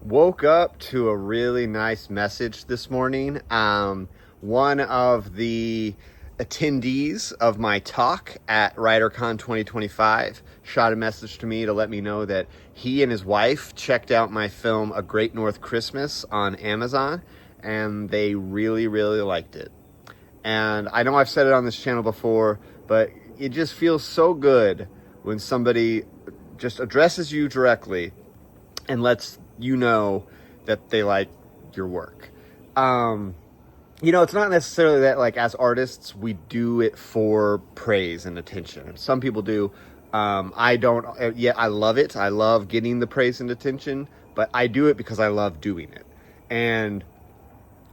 Woke up to a really nice message this morning. One of the attendees of my talk at WriterCon 2025 shot a message to me to let me know that he and his wife checked out my film A Great North Christmas on Amazon, and they really, really liked it. And I know I've said it on this channel before, but it just feels so good when somebody just addresses you directly and lets you know that they like your work. It's not necessarily that, like, as artists, we do it for praise and attention. Some people do. I don't. Yeah, I love it. I love getting the praise and attention, but I do it because I love doing it. And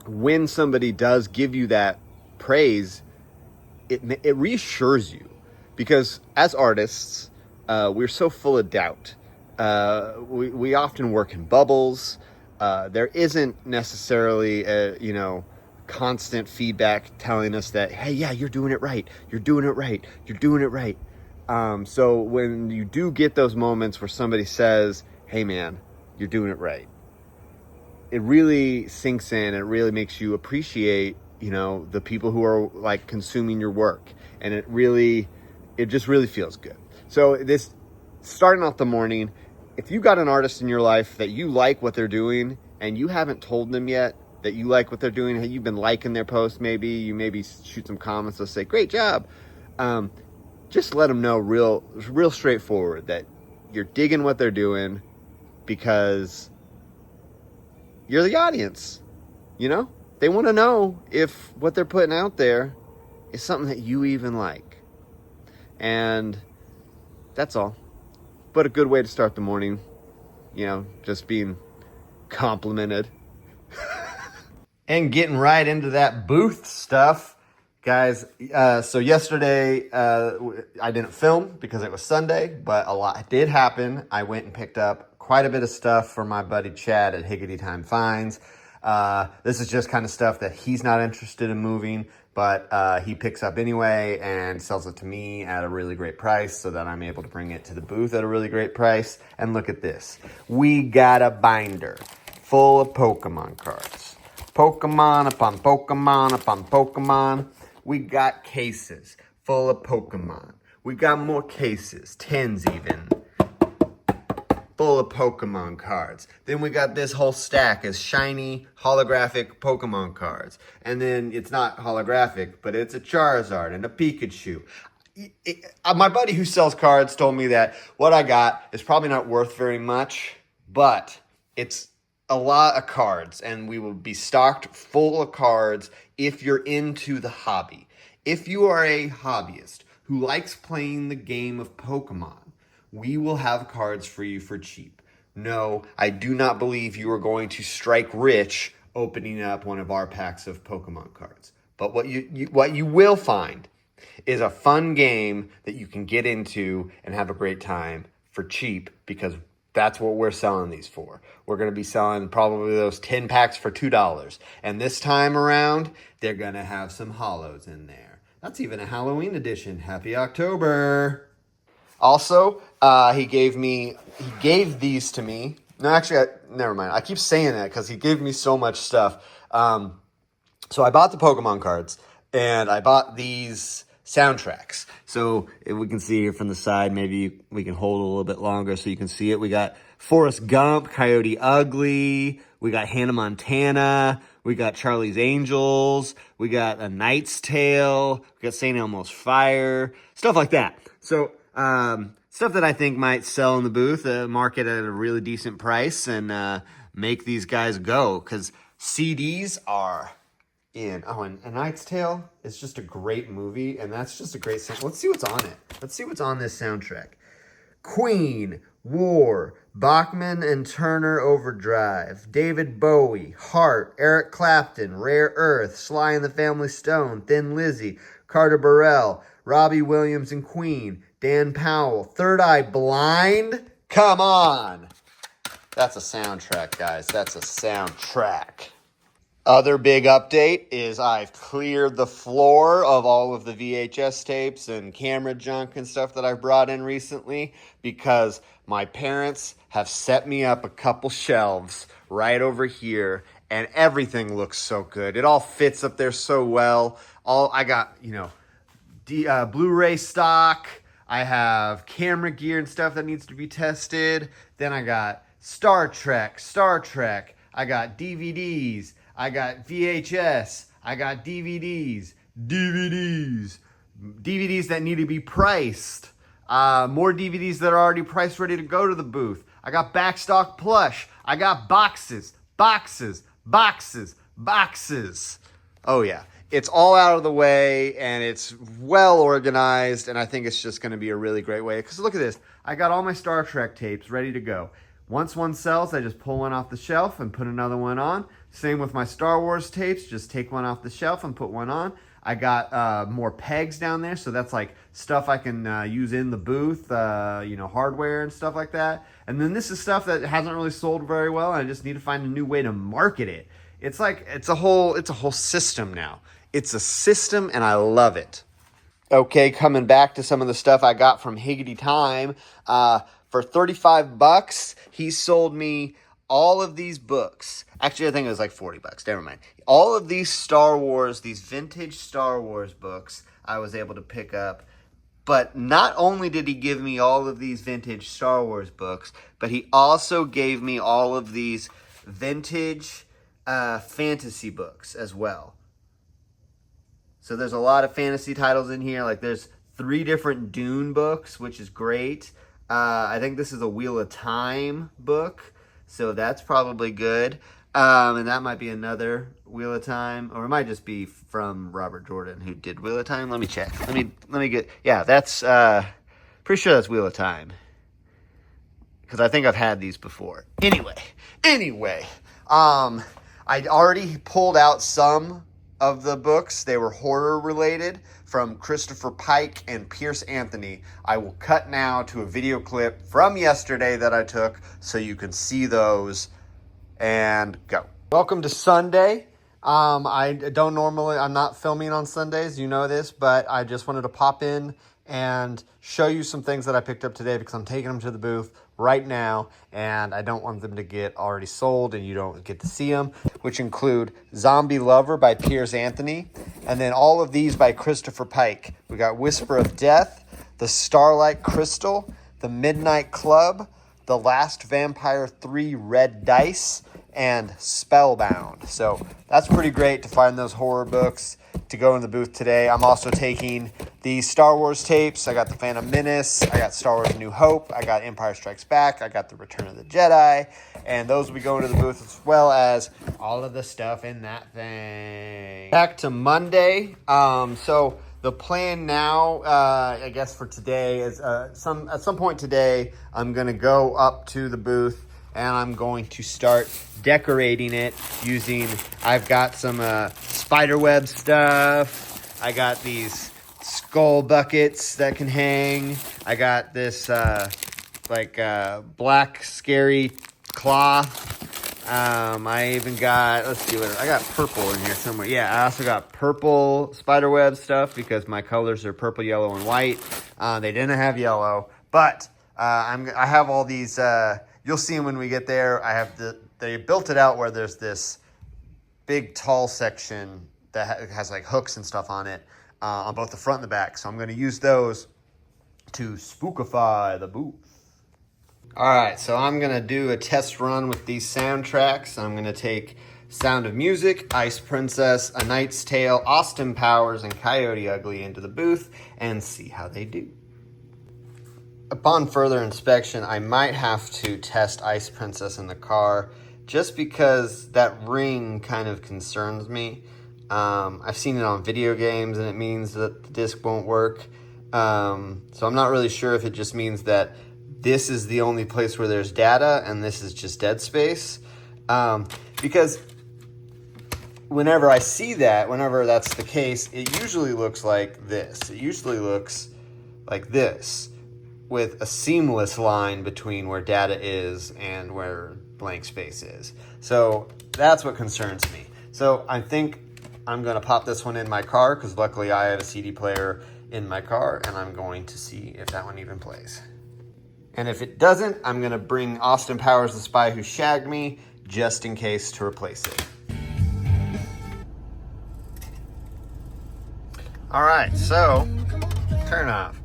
when somebody does give you that praise, it reassures you, because as artists, we're so full of doubt. We often work in bubbles. There isn't necessarily constant feedback telling us that, hey, yeah, you're doing it right. You're doing it right. You're doing it right. So when you do get those moments where somebody says, hey, man, you're doing it right, it really sinks in. It really makes you appreciate, the people who are like consuming your work. And it just really feels good. So this, starting off the morning, if you got an artist in your life that you like what they're doing and you haven't told them yet that you like what they're doing, you've been liking their posts, you maybe shoot some comments, they'll say, great job. Just let them know real straightforward that you're digging what they're doing because you're the audience. They want to know if what they're putting out there is something that you even like. And that's all. But a good way to start the morning, just being complimented. And getting right into that booth stuff, guys. So yesterday, I didn't film because it was Sunday, but a lot did happen. I went and picked up quite a bit of stuff for my buddy Chad at Higgity Time Finds. This is just kind of stuff that he's not interested in moving, but he picks up anyway and sells it to me at a really great price so that I'm able to bring it to the booth at a really great price. And look at this. We got a binder full of Pokemon cards. Pokemon upon Pokemon upon Pokemon. We got cases full of Pokemon. We got more cases, 10s even, full of Pokemon cards. Then we got this whole stack of shiny holographic Pokemon cards. And then it's not holographic, but it's a Charizard and a Pikachu. My buddy who sells cards told me that what I got is probably not worth very much, but it's a lot of cards, and we will be stocked full of cards if you're into the hobby. If you are a hobbyist who likes playing the game of Pokemon, we will have cards for you for cheap. No, I do not believe you are going to strike rich opening up one of our packs of Pokemon cards. But what you will find is a fun game that you can get into and have a great time for cheap, because that's what we're selling these for. We're going to be selling probably those 10 packs for $2. And this time around, they're going to have some holos in there. That's even a Halloween edition. Happy October. Also, he gave these to me. No, actually, never mind. I keep saying that because he gave me so much stuff. So I bought the Pokemon cards, and I bought these soundtracks. So if we can see here from the side, maybe we can hold a little bit longer so you can see it. We got Forrest Gump, Coyote Ugly. We got Hannah Montana. We got Charlie's Angels. We got A Knight's Tale. We got St. Elmo's Fire. Stuff like that. So stuff that I think might sell in the booth, market at a really decent price, and make these guys go, because CDs are in. Oh, and A Knight's Tale is just a great movie, and that's just a great sound. Let's see what's on it. Let's see what's on this soundtrack. Queen, War, Bachman and Turner Overdrive, David Bowie, Heart, Eric Clapton, Rare Earth, Sly and the Family Stone, Thin Lizzy, Carter Burrell, Robbie Williams and Queen, Dan Powell, Third Eye Blind. Come on. That's a soundtrack, guys. That's a soundtrack. Other big update is I've cleared the floor of all of the VHS tapes and camera junk and stuff that I've brought in recently because my parents have set me up a couple shelves right over here and everything looks so good. It all fits up there so well. I got, Blu-ray stock. I have camera gear and stuff that needs to be tested. Then I got Star Trek. I got DVDs. I got VHS. I got DVDs that need to be priced. More DVDs that are already priced, ready to go to the booth. I got backstock plush. I got boxes. Oh yeah, it's all out of the way and it's well organized, and I think it's just going to be a really great way. Because look at this, I got all my Star Trek tapes ready to go. Once one sells, I just pull one off the shelf and put another one on. Same with my Star Wars tapes, just take one off the shelf and put one on. I got more pegs down there, so that's like stuff I can use in the booth, hardware and stuff like that. And then this is stuff that hasn't really sold very well, and I just need to find a new way to market it. It's a whole system now. It's a system, and I love it. Okay, coming back to some of the stuff I got from Higgity Time. For $35, he sold me all of these books. Actually, I think it was like $40. Never mind. All of these these vintage Star Wars books, I was able to pick up. But not only did he give me all of these vintage Star Wars books, but he also gave me all of these vintage fantasy books as well. So there's a lot of fantasy titles in here. Like there's 3 different Dune books, which is great. I think this is a Wheel of Time book, so that's probably good. And that might be another Wheel of Time, or it might just be from Robert Jordan, who did Wheel of Time. Let me check. Let me get. Yeah, that's pretty sure that's Wheel of Time, because I think I've had these before. Anyway, I already pulled out some of the books. They were horror related from Christopher Pike and Pierce Anthony. I will cut now to a video clip from yesterday that I took so you can see those and go. Welcome to Sunday. I'm not filming on Sundays, you know this, but I just wanted to pop in and show you some things that I picked up today because I'm taking them to the booth right now and I don't want them to get already sold and you don't get to see them, which include Zombie Lover by Piers Anthony, and then all of these by Christopher Pike. We got Whisper of Death, The Starlight Crystal, The Midnight Club, The Last Vampire 3 Red Dice, and Spellbound. So that's pretty great to find those horror books to go in the booth today. I'm also taking the Star Wars tapes. I got The Phantom Menace. I got Star Wars A New Hope. I got Empire Strikes Back. I got The Return of the Jedi. And those will be going to the booth as well as all of the stuff in that thing. Back to Monday. So the plan now, I guess for today is at some point today, I'm going to go up to the booth and I'm going to start decorating it using, I've got some spiderweb stuff. I got these skull buckets that can hang. I got this black scary cloth. I even got, I got purple in here somewhere. Yeah, I also got purple spiderweb stuff because my colors are purple, yellow, and white. They didn't have yellow, but I have all these. You'll see them when we get there. They built it out where there's this big tall section that has like hooks and stuff on it on both the front and the back. So I'm going to use those to spookify the booth. All right, so I'm going to do a test run with these soundtracks. I'm going to take Sound of Music, Ice Princess, A Knight's Tale, Austin Powers, and Coyote Ugly into the booth and see how they do. Upon further inspection, I might have to test Ice Princess in the car just because that ring kind of concerns me. I've seen it on video games and it means that the disc won't work. So I'm not really sure if it just means that this is the only place where there's data and this is just dead space. Because whenever I see that, whenever that's the case, it usually looks like this. It usually looks like this, with a seamless line between where data is and where blank space is. So that's what concerns me. So I think I'm gonna pop this one in my car because luckily I have a CD player in my car, and I'm going to see if that one even plays. And if it doesn't, I'm gonna bring Austin Powers, The Spy Who Shagged Me, just in case to replace it. All right, so turn off.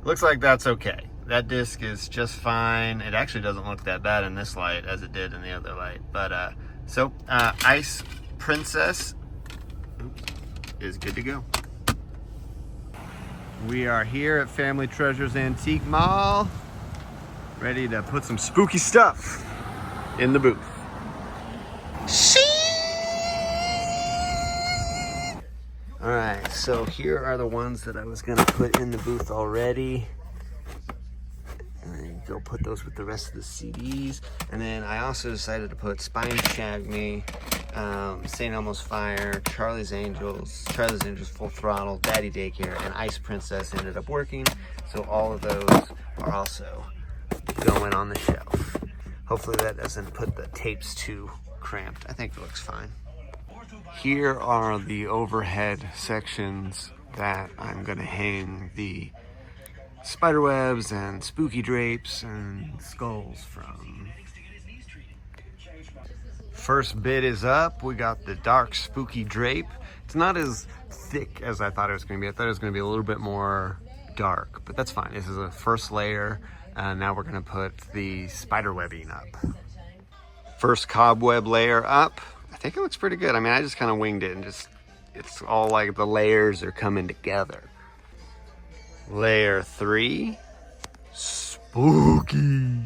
Looks like that's okay. That disc is just fine. It actually doesn't look that bad in this light as it did in the other light. But Ice Princess is good to go. We are here at Family Treasures Antique Mall, ready to put some spooky stuff in the booth. All right, so here are the ones that I was gonna put in the booth already. And then go put those with the rest of the CDs. And then I also decided to put Spy Who Shagged Me, St. Elmo's Fire, Charlie's Angels Full Throttle, Daddy Daycare, and Ice Princess ended up working. So all of those are also going on the shelf. Hopefully that doesn't put the tapes too cramped. I think it looks fine. Here are the overhead sections that I'm gonna hang the spider webs and spooky drapes and skulls from. First bit is up. We got the dark spooky drape. It's not as thick as I thought it was gonna be. I thought it was gonna be a little bit more dark, but that's fine. This is a first layer, and now we're gonna put the spider webbing up. First cobweb layer up. I think it looks pretty good. I mean, I just kind of winged it and it's all like the layers are coming together. Layer 3, spooky.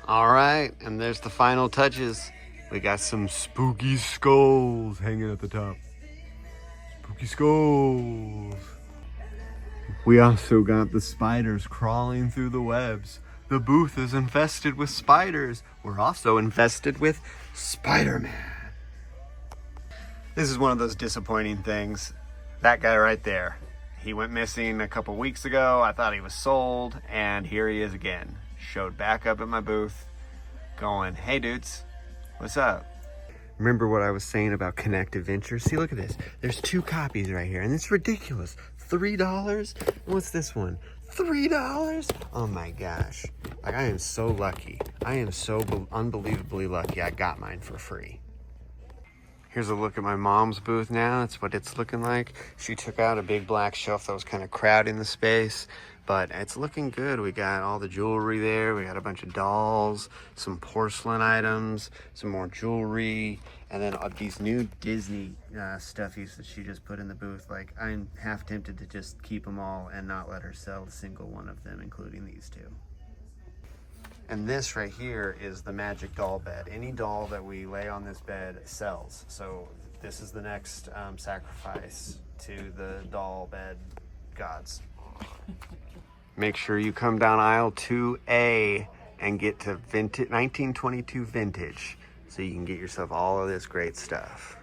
All right, and there's the final touches. We got some spooky skulls hanging at the top. Spooky skulls. We also got the spiders crawling through the webs. The booth is infested with spiders. We're also infested with Spider-Man. This is one of those disappointing things. That guy right there. He went missing a couple weeks ago. I thought he was sold, and here he is again. Showed back up at my booth, going, hey dudes, what's up? Remember what I was saying about Connect Adventures? See, look at this. There's 2 copies right here, and it's ridiculous. $3? What's this one? $3? Oh my gosh. Like, I am so lucky. I am so unbelievably lucky I got mine for free. Here's a look at my mom's booth now. That's what it's looking like. She took out a big black shelf that was kind of crowding the space, but it's looking good. We got all the jewelry there. We got a bunch of dolls, some porcelain items, some more jewelry, and then these new Disney stuffies that she just put in the booth. Like, I'm half tempted to just keep them all and not let her sell a single one of them, including these 2. And this right here is the magic doll bed. Any doll that we lay on this bed sells. So this is the next sacrifice to the doll bed gods. Make sure you come down aisle 2A and get to 1922 vintage so you can get yourself all of this great stuff.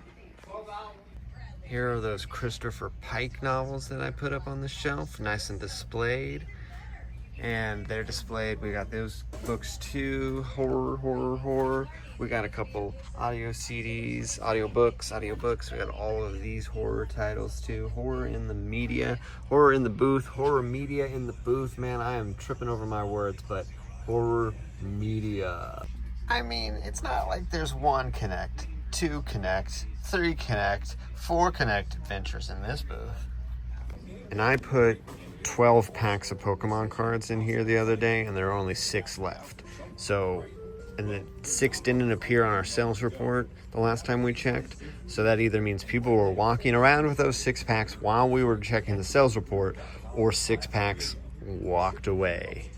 Here are those Christopher Pike novels that I put up on the shelf, nice and displayed. And they're displayed. We got those books too. Horror. We got a couple audio CDs, audiobooks. We got all of these horror titles too. Horror in the media, horror in the booth, horror media in the booth. Man, I am tripping over my words, but horror media. I mean, it's not like there's 1 Connect, 2 Connect, 3 Connect, 4 Connect Adventures in this booth. And I put 12 packs of Pokemon cards in here the other day, and there are only 6 left. So, and the 6 didn't appear on our sales report the last time we checked. So that either means people were walking around with those 6 packs while we were checking the sales report, or 6 packs walked away.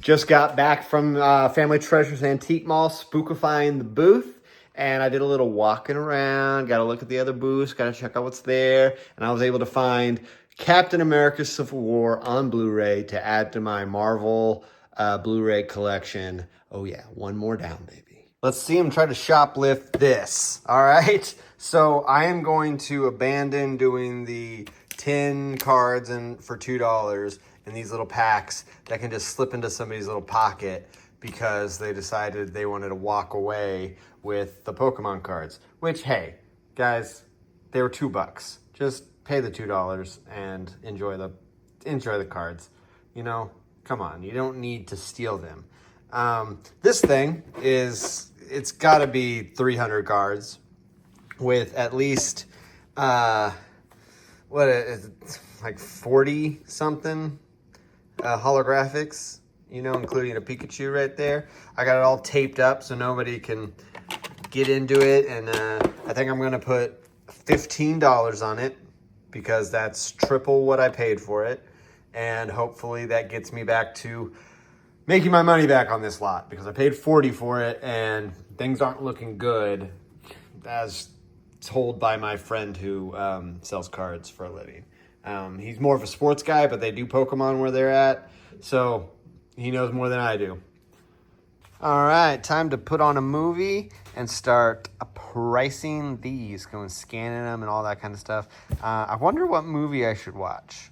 Just got back from Family Treasures Antique Mall, spookifying the booth. And I did a little walking around, got to look at the other booths, got to check out what's there. And I was able to find Captain America Civil War on Blu-ray to add to my Marvel Blu-ray collection. Oh yeah, 1 more down, baby. Let's see him try to shoplift this, all right? So I am going to abandon doing the 10 cards for $2 in these little packs that can just slip into somebody's little pocket because they decided they wanted to walk away with the Pokemon cards. Which, hey, guys, they were $2. Just pay the $2 and enjoy the cards. You know, come on, you don't need to steal them. This thing it's got to be 300 cards with at least what is it, like 40 something holographics, you know, including a Pikachu right there. I got it all taped up so nobody can get into it, and I think I'm gonna put $15 on it because that's triple what I paid for it, and hopefully that gets me back to making my money back on this lot, because I paid $40 for it and things aren't looking good, as told by my friend who sells cards for a living. He's more of a sports guy, but they do Pokemon where they're at, so he knows more than I do. All right, time to put on a movie and start pricing these, going scanning them and all that kind of stuff. I wonder what movie I should watch.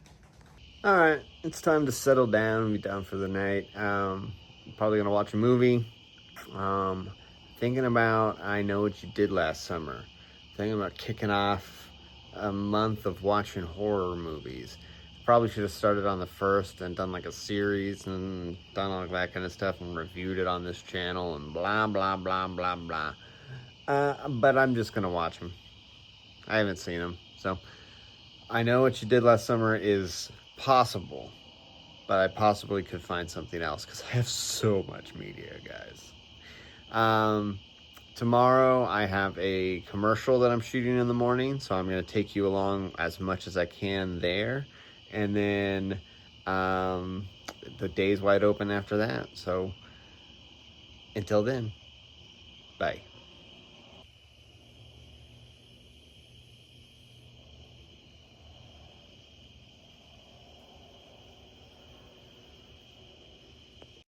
All right, it's time to settle down and be down for the night. Probably gonna watch a movie. Thinking about I Know What You Did Last Summer. Thinking about kicking off a month of watching horror movies. Probably should have started on the first and done like a series and done all that kind of stuff and reviewed it on this channel and blah, blah, blah, blah, blah. But I'm just gonna watch them. I haven't seen them, so I Know What You Did Last Summer is possible, but I possibly could find something else because I have so much media, guys. Tomorrow I have a commercial that I'm shooting in the morning, so I'm going to take you along as much as I can there, and then the day's wide open after that. So until then, bye.